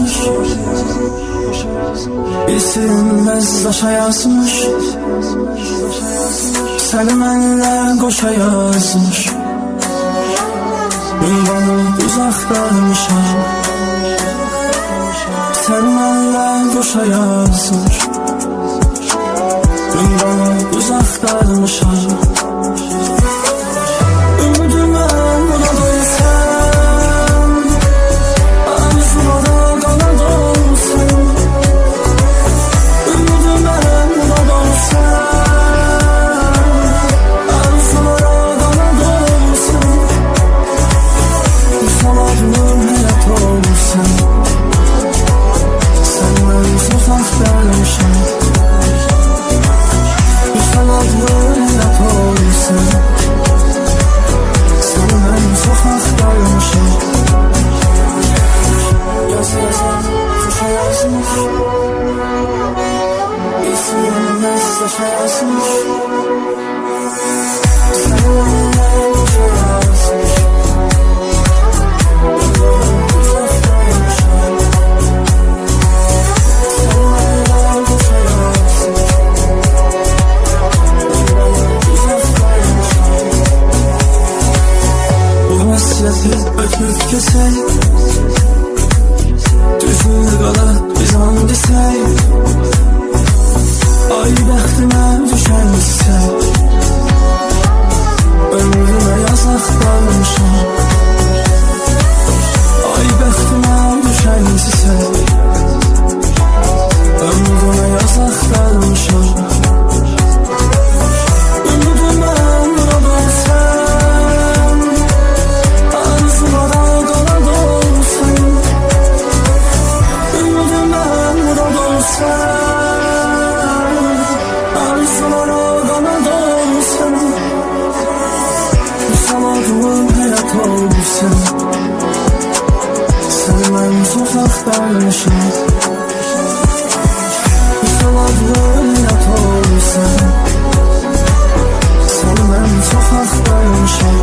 yazmış, bilinmez daşa yazmış. Səni mənlə qoşa yazmış. Ünvanı uzaqdaymışam. Səni mənlə qoşa yazmış. Ünvanı uzaqdaymışam. Ümidimə burada sən, arzulara qanad olsan. Ümidimə burada sən, arzulara qanad olsan. Usaladığım həyat olsan. Səndən uzaqdaymışam. Usaladığım həyat olsan. Səndən uzaqdaymışam. Yazan kuşa yazmış. İsmimez daşa yazmış. Səninlə qoşa yazmış. Uzaqdaymışam. Səninlə qoşa yazmış. Uzaqdaymışam. Bu vəsiyyəti ötüb keçək. Düzgün qala biz an desək. Ay bəxtimə düşən çiçək. Ömrümə yazaq qalmışam. Ay bəxtimə düşən çiçək. Ömrümə yazaq qalmışam. Ümidimə burada sən, arzulara qanad olsan. Ümidimə burada sən, arzulara qanad olsan. Usaladığım həyat olsan. Səndən uzaqdaymışam. Usaladığım həyat olsan. Səndən uzaqdaymışam.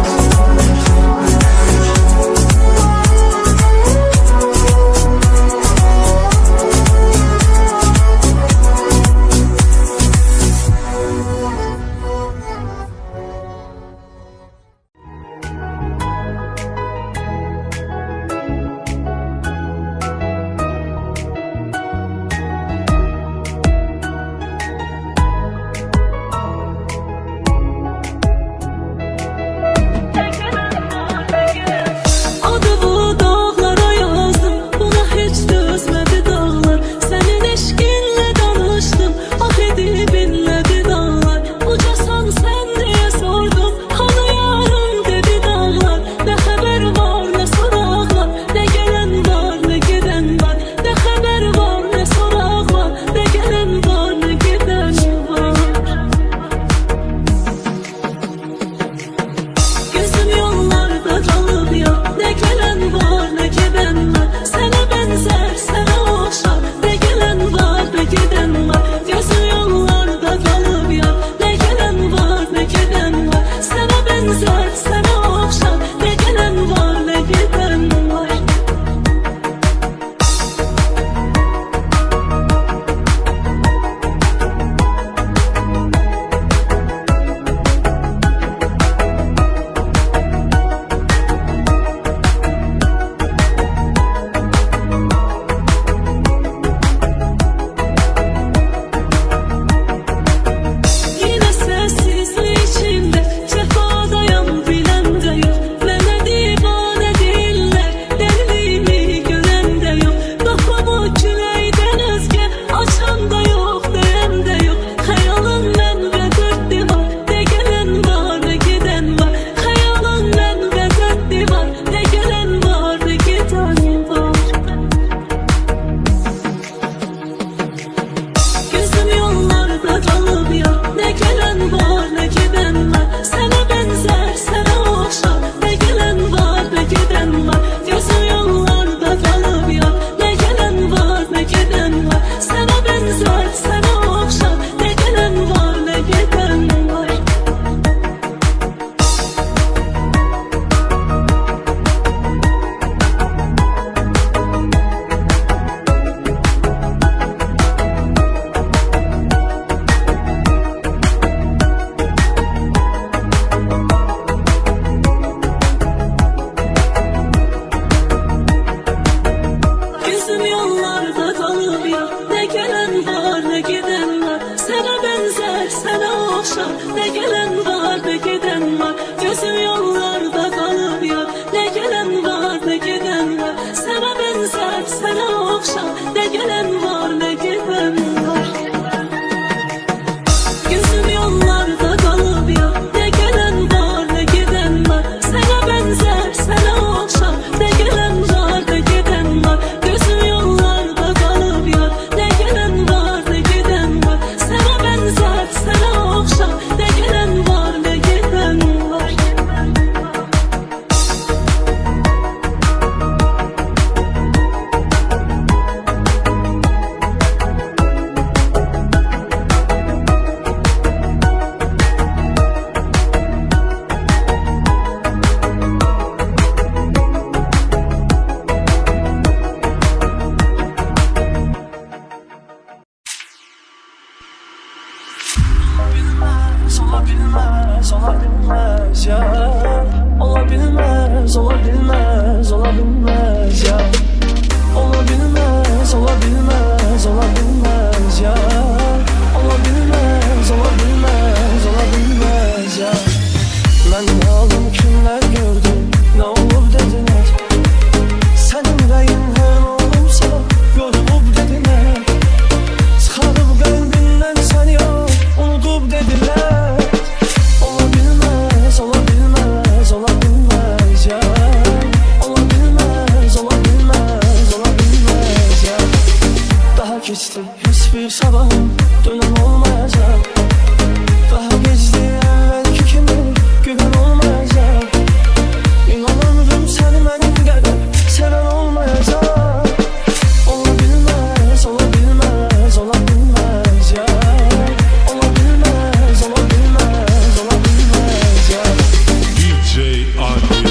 geçti. Hiçbir sabahım dönem olmayacak. Daha geçti evvelki kimi güven olmayacak. İnan ömrüm seni benim kadar seven olmayacak. Olabilmez, olabilmez, olabilmez ya. Olabilmez, olabilmez, olabilmez ya. DJ Adil.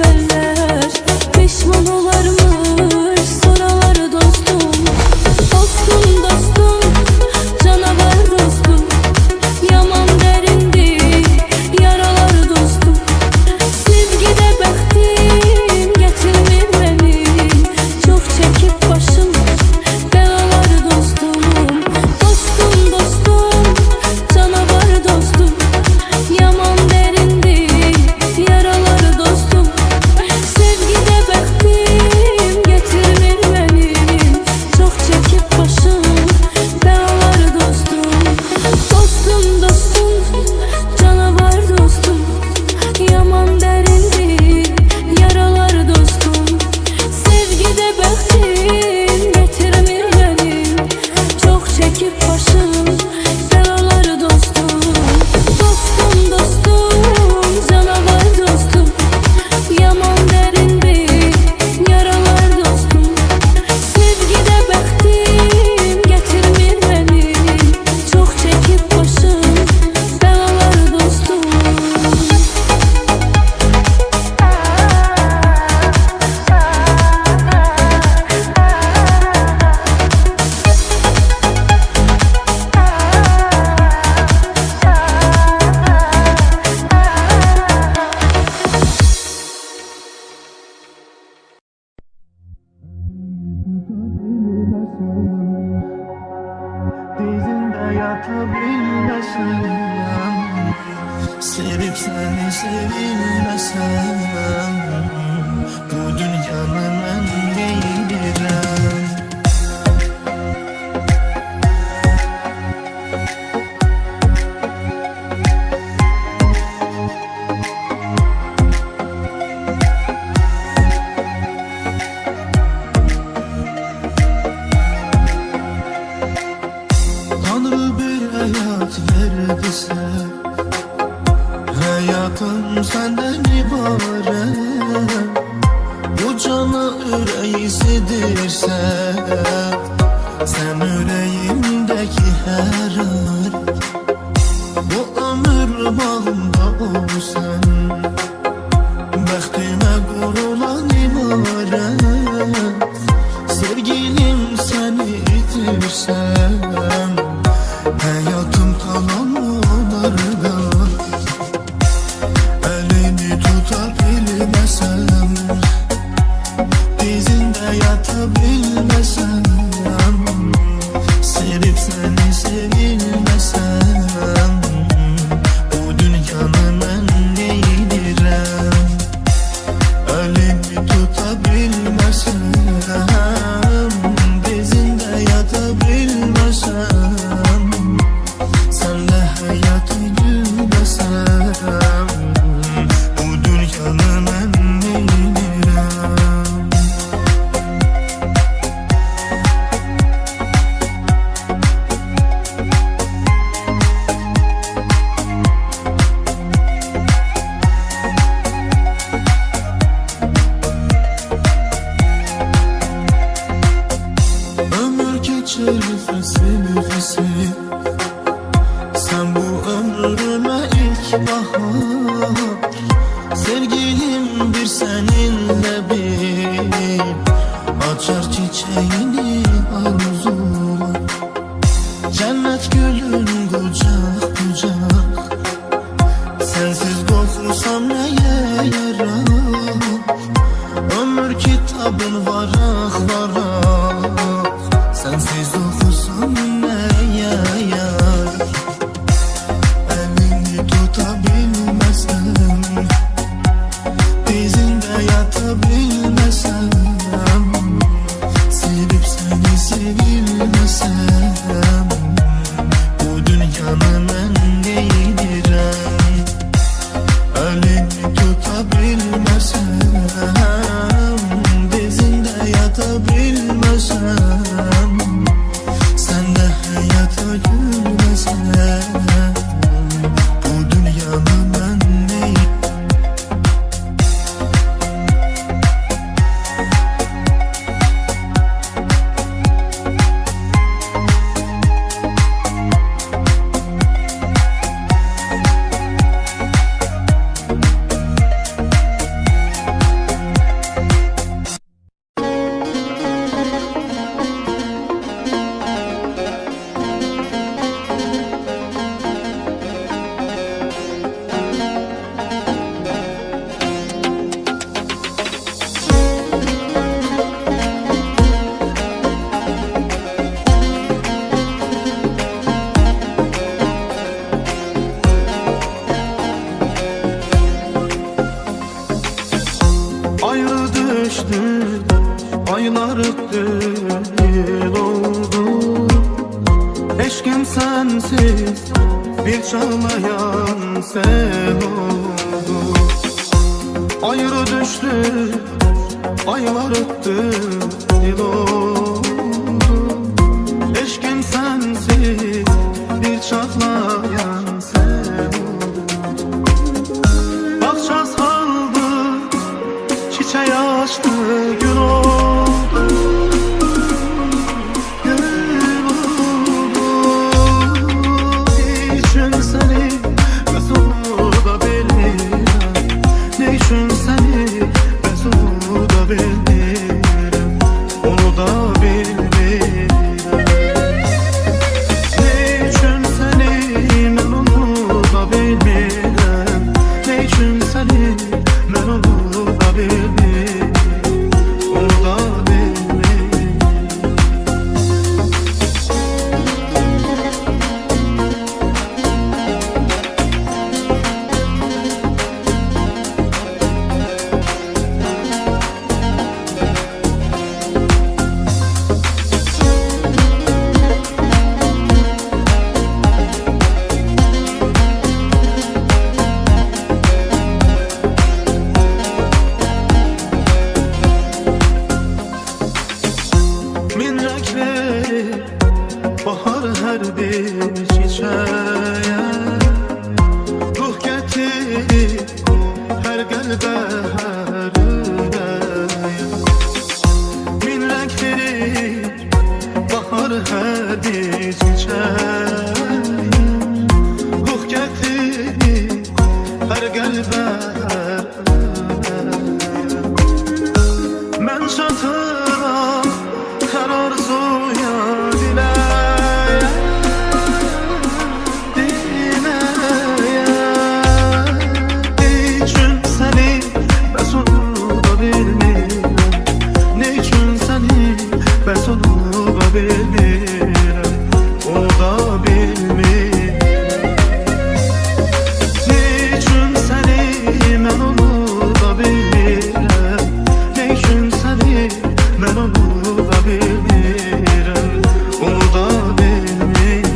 geçerler, pişman olarmış sonraları dostum. Dostum dostum, canavar dostum, yaman derindi yaralar dostum. Sevgide bəxtim getirmir benim, çok çekip başım belalar dostum. Dostum dostum, canavar dostum, yaman derindi yaralar dostum. Sevgide bəxtim getirmir benim, çok çekip başım belalar dostum. Dostum dostum, canavar dostum, yaman derindi yaralar dostum. Sevgide bəxtim getirmir benim, çok çekip başım belalar dostum. Dostum dostum, canavar dostum, yaman derindi yaralar dostum. Sevgide bəxtim getirmir benim, çok çekip başım belalar dostum. Dizinde yatabilmesem, sevip seni sevilmesem, bu dünyanın en değilim. Tanrı bir hayat verdiyse, hayatım senden ibaret. Bu cana yüreğisidirse, sen yüreğimdeki her an. Bu ömür bağımda olsan, bəxtimə qurulan ibaret. Sevgilim seni itirsem, hayatım kalan onarda. Elini tutabilmesem, dizinde yatabilmesem, sevip seni sevilmesem, bu dünyanın en değilim. Elini tutabilmesem, dizinde yatabilmesem, senle hayata gülmesem, bu dünyanın en değilim. Ömür geçer nefesi nefesi, sen bu ömrüme ilk bahar. Sevgilim bir seninle bir, açar çiçeğini arzular. Cennet gülün kucak kucak, sensiz korkursam neye yarar. Ömür kitabın varak varak, sensiz okusam neye yarar. Elini tutabilmesem, dizinde yatabilmesem, sevip seni sevilmesem, bu dünyanın en değilim. Elini tutabilmesem, dizinde yatabilmesem, sen de hayata gülmesen, bu dünyanın en değilim. düştü, aylar öttü, yıl oldu. Eşkim sensiz bir çağlayan sen oldu. Ayrı düştü, aylar öttü, yıl oldu. Eşkim sensiz bir çağlayan sen oldu. Bahçe saldı, çiçeği açtı, gül oldu. Gül oldu. Niçin seni Mesut'a bilmirəm, niçin seni Mesut'a bilmirəm, onu da bilmirəm. Niçin seni mən onu da bilmirəm, niçin seni mən onu da bilmirəm, onu da bilmirəm. Min renk verir bahar her bir çiçeğe, ruh getirir her kalbe her yüreğe. Min renk verir bahar her bir çiçeğe, ruh getirir her kalbe her yüreğe. Ben çatıram her arzuya, dileğe, dileğe. Niçin seni Mesut'a bilmirəm, niçin seni Mesut'a bilmirəm, onu da bilmirəm. Niçin seni mən onu da bilmirəm, niçin seni mən onu da bilmirəm, onu da bilmirəm.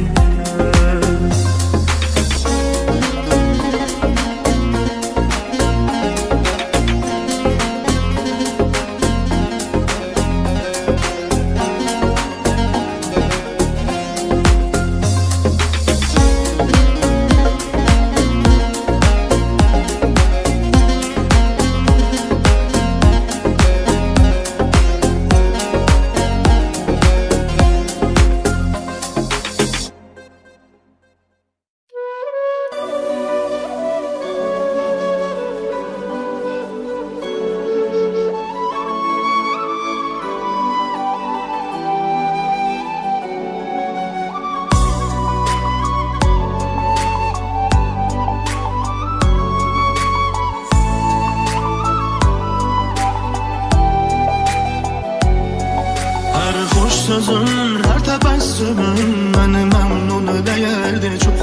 Her hoş sözün, her tebessümün beni memnun ederdi çok.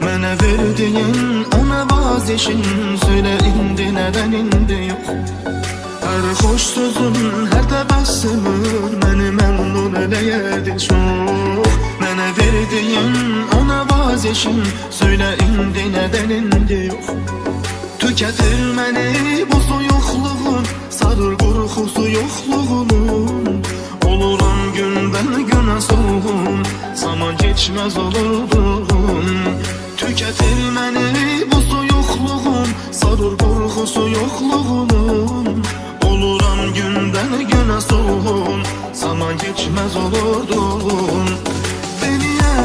Mənə verdiyin ona vazgeçin, söyle indi neden indi yok. Her hoş sözün, her tebessümün beni memnun ederdi çok. Mənə verdiyin ona vazgeçin, söyle indi neden indi yok. Tüketir beni bu soyuqluğun, sarır qorxusu yoxluğunun. Oluram gündən günə soğum, zaman geçmez olurdum. Tüketir beni bu soyuqluğun, sarır qorxusu yoxluğunun. Oluram gündən günə soğum, zaman geçmez olurdum. Beniye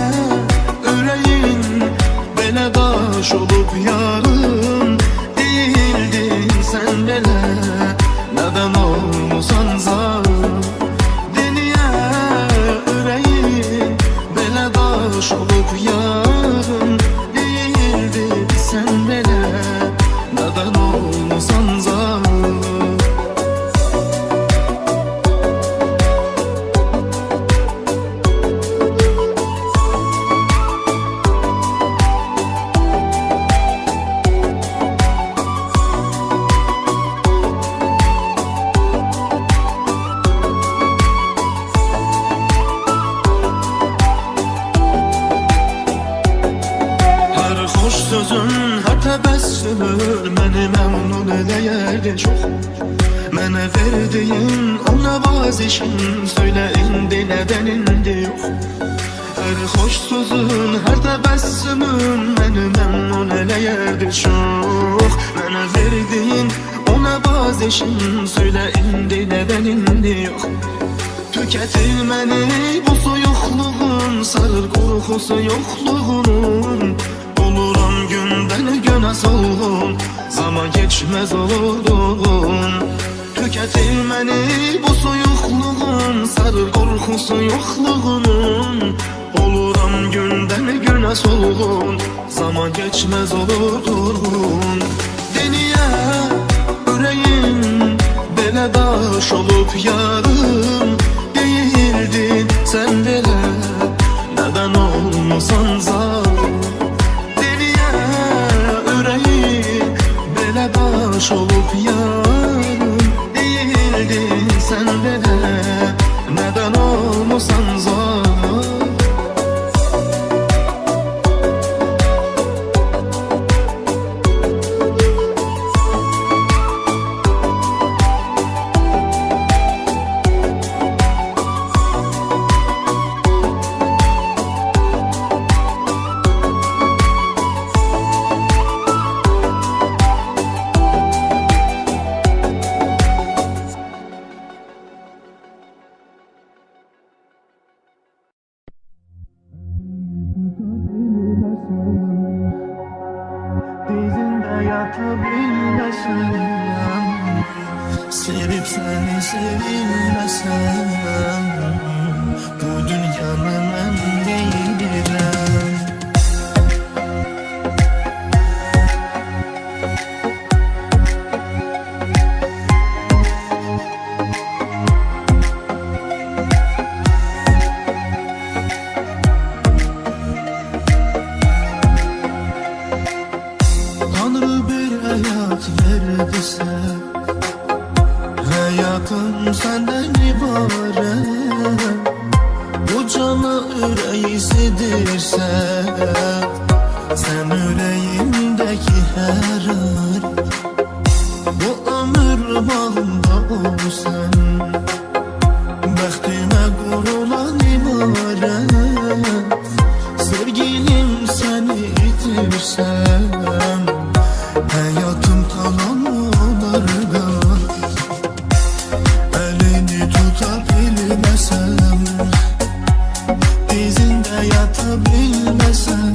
yüreğin belə daş olup yarım, değildin sen belə, neden olmusan zalim. Deniye yüreğin belə daş olup yarım, değildin sen belə, neden olmusan zalim. yerdi çok. Mənə verdiyin ona vazişin, söyle indi neden indi yok. Her hoş sözün, her təbəssümün məni məmnun eləyərdi çox. Mənə verdiyin ona vazişin, söyle indi neden indi yok. Tüketir məni bu soyuqluğun, sarır qorxusu yoxluğunun. Oluram gündən günə solğun, zaman geçmez olurdun. Tüketir məni bu soyuqluğun, sarır qorxusu yoxluğunun. Oluram gündən günə solğun, zaman geçmez olurdun. Deniyə ürəyim belə daş olub yarım değildin sen belə, neden olmusan zalim. Deniyə ürəyim belə daş olub yarım değildin sen belə, neden olmusan zalim. Dizinde yatabilmesem, sevip seni sevilmesem, bu dünyanın en değilirem. Tanrı bir hayat verdiyse, hayatım senden ibaret. Bu canı yüreği sidirse, sen yüreğimdeki her an. Bu ömür bağımda olsan, bəxtimə qurulan ibaret. Sevgilim seni itirsem, hayatım talan olardı. Elini tutabilmesem, dizinde yatabilmesem,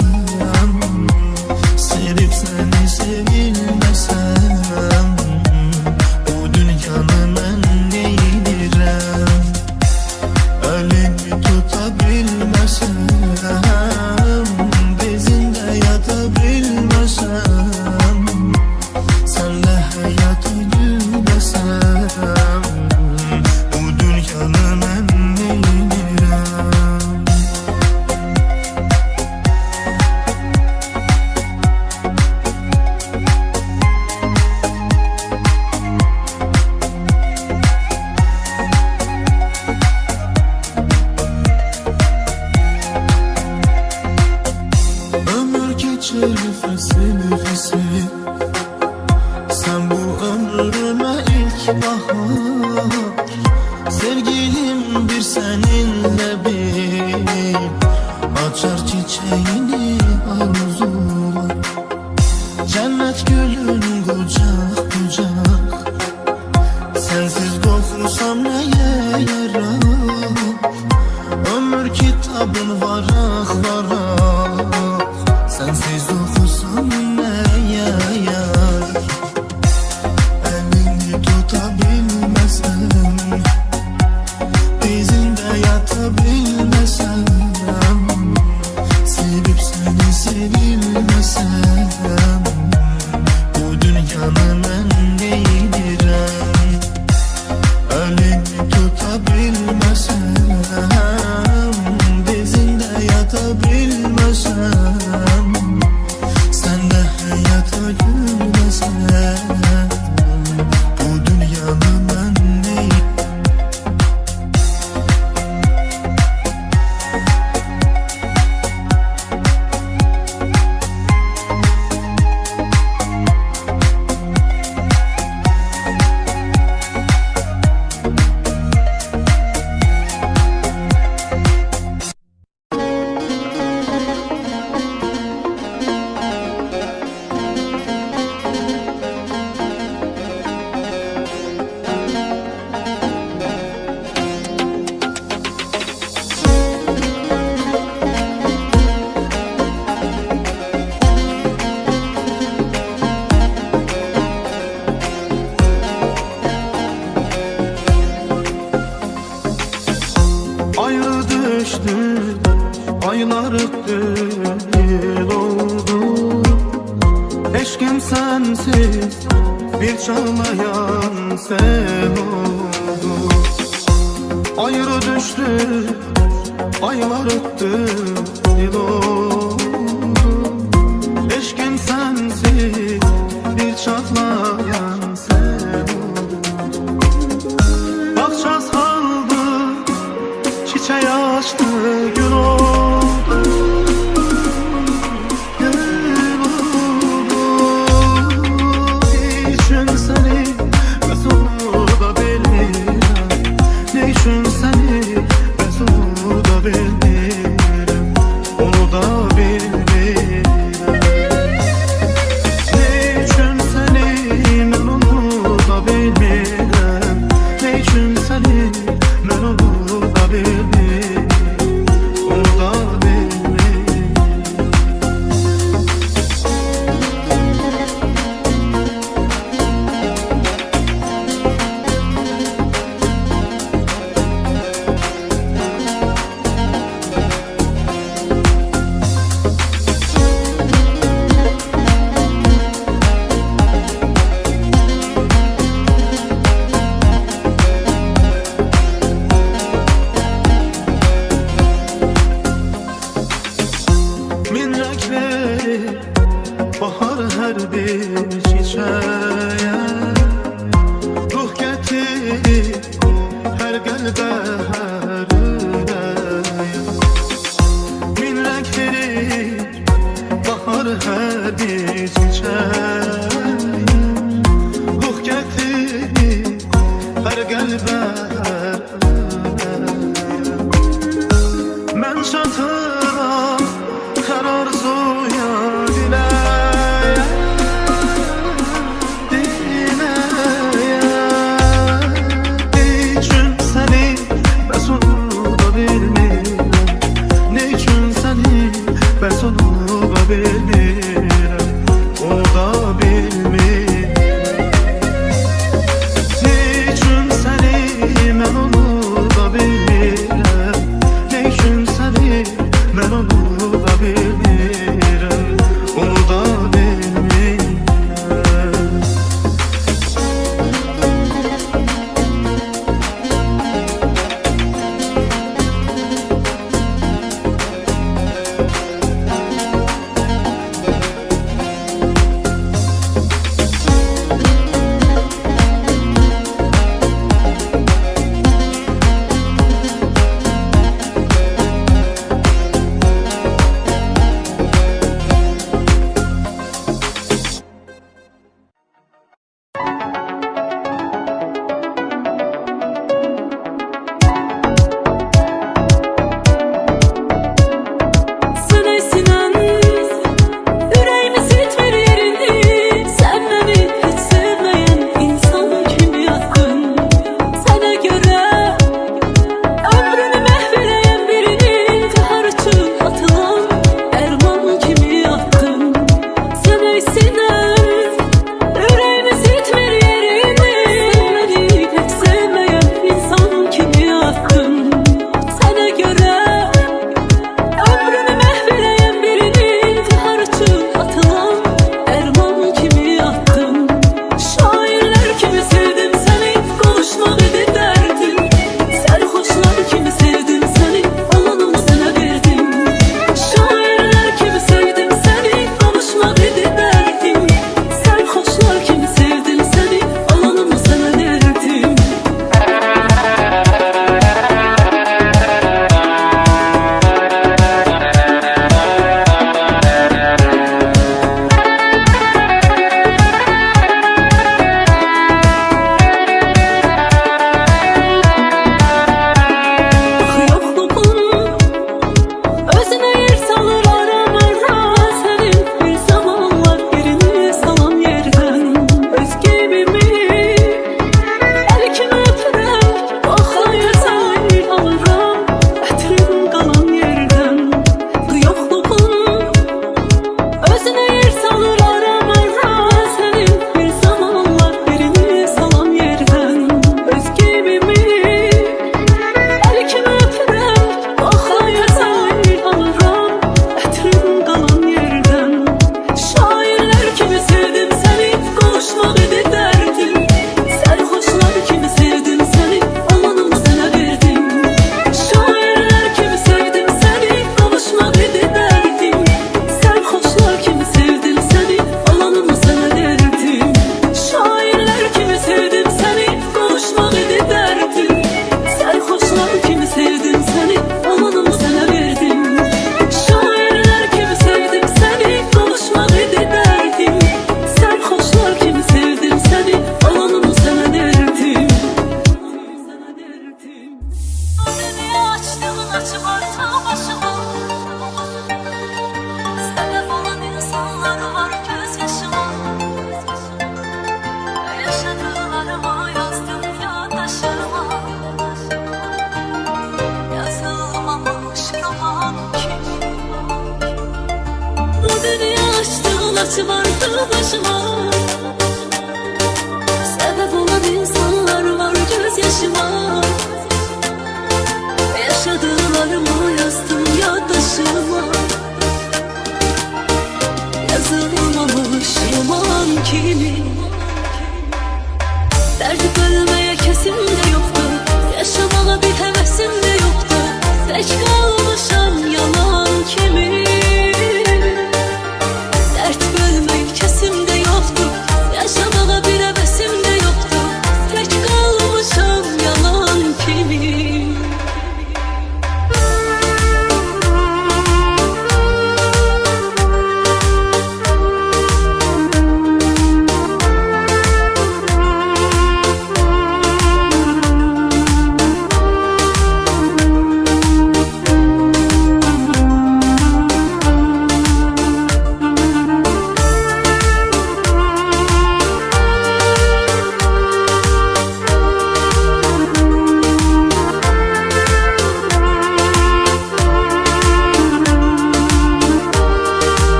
sevip seni sevilmesem, bu dünyanın en değilirem. Elini tutabilmesem, dizinde yatabilmesem, senle hayatı gülmesem, bu dünyanın en değilirem. Ömür geçer fesil fesil, sen bu ömrüme ilk bahar. Sevgilim bir seninle bir, açar çiçeğini arzular. Cennet gülün kucak kucak, sensiz dokunsam neye yarar. Ömür kitabın varak varak, sensiz okusam neye yarar. Elini tutabilmesem, dizinde yatabilmesem, sevip seni sevilmesem, bu dünyanın en değilirem. Elini tutabilmesem, dizinde yatabilmesem, düştü, aylar öttü, yıl oldu. Eşkim sensiz bir çağlayan sen oldu. Ayrı düştü, aylar öttü, yıl oldu. Eşkim sensiz bir çağlayan sen oldu. Bahçe saldı, çiçeği açtı, gül oldu. Gül oldu. Ne için seni Mesut'u bilmirəm. Ne için seni Mesut'u bilmirəm. Onu da bilmirəm. Ne için seni ben onu da bilmirəm. Ne için seni ben onu da bilmirəm.